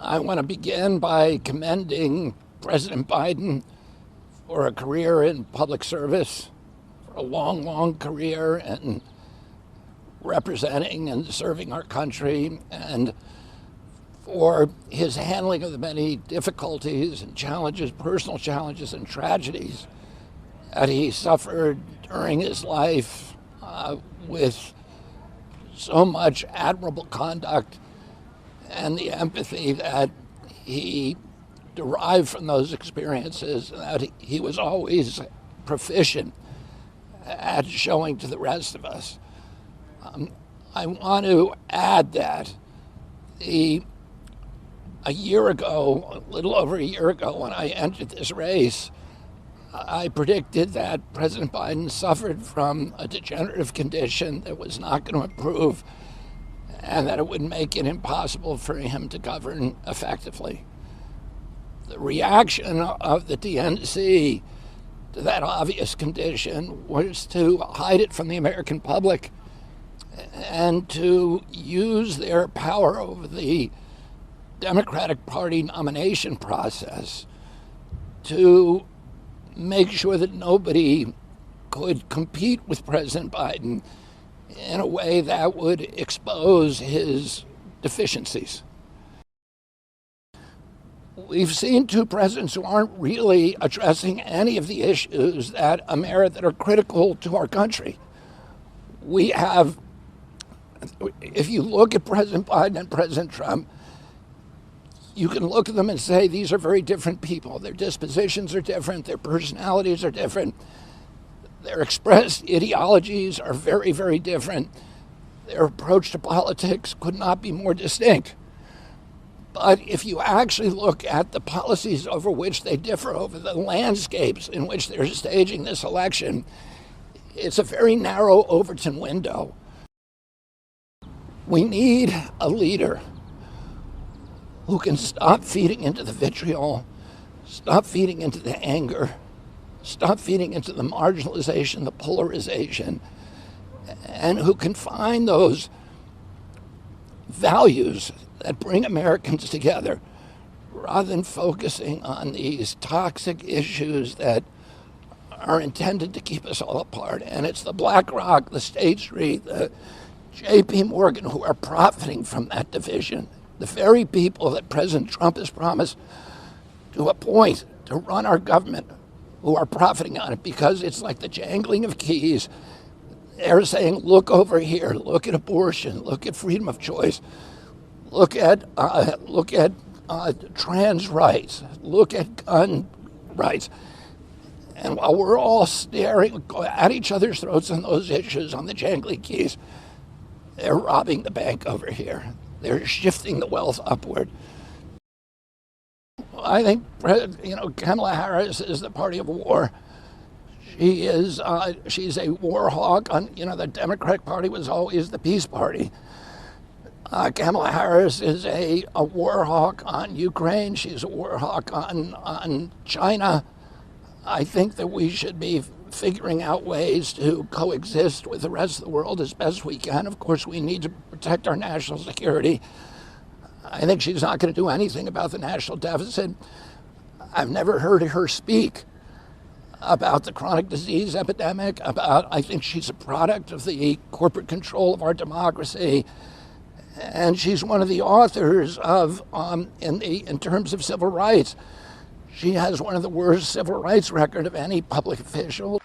I want to begin by commending President Biden for a career in public service, for a long, long career in representing and serving our country, and for his handling of the many difficulties and challenges, personal challenges and tragedies that he suffered during his life with so much admirable conduct and the empathy that he derived from those experiences, that he was always proficient at showing to the rest of us. I want to add that a year ago, a little over a year ago, when I entered this race, I predicted that President Biden suffered from a degenerative condition that was not going to improve and that it would make it impossible for him to govern effectively. The reaction of the DNC to that obvious condition was to hide it from the American public and to use their power over the Democratic Party nomination process to make sure that nobody could compete with President Biden in a way that would expose his deficiencies. We've seen two presidents who aren't really addressing any of the issues that are critical to our country. We have, if you look at President Biden and President Trump, you can look at them and say these are very different people. Their dispositions are different, their personalities are different, their expressed ideologies are very, very different. Their approach to politics could not be more distinct. But if you actually look at the policies over which they differ, over the landscapes in which they're staging this election, it's a very narrow Overton window. We need a leader who can stop feeding into the vitriol, stop feeding into the anger, stop feeding into the marginalization, the polarization, and who can find those values that bring Americans together rather than focusing on these toxic issues that are intended to keep us all apart. And it's the BlackRock, the State Street, the J.P. Morgan who are profiting from that division. The very people that President Trump has promised to appoint to run our government who are profiting on it, because it's like the jangling of keys. They're saying, look over here, look at abortion, look at freedom of choice, look at trans rights, look at gun rights. And while we're all staring at each other's throats on those issues, on the jangling keys, they're robbing the bank over here. They're shifting the wealth upward. I think, Kamala Harris is the party of war. She's a war hawk. The Democratic Party was always the peace party. Kamala Harris is a war hawk on Ukraine. She's a war hawk on China. I think that we should be figuring out ways to coexist with the rest of the world as best we can. Of course, we need to protect our national security. I think she's not going to do anything about the national deficit. I've never heard her speak about the chronic disease epidemic, I think she's a product of the corporate control of our democracy. And she's one of the authors of, in terms of civil rights, she has one of the worst civil rights record of any public official.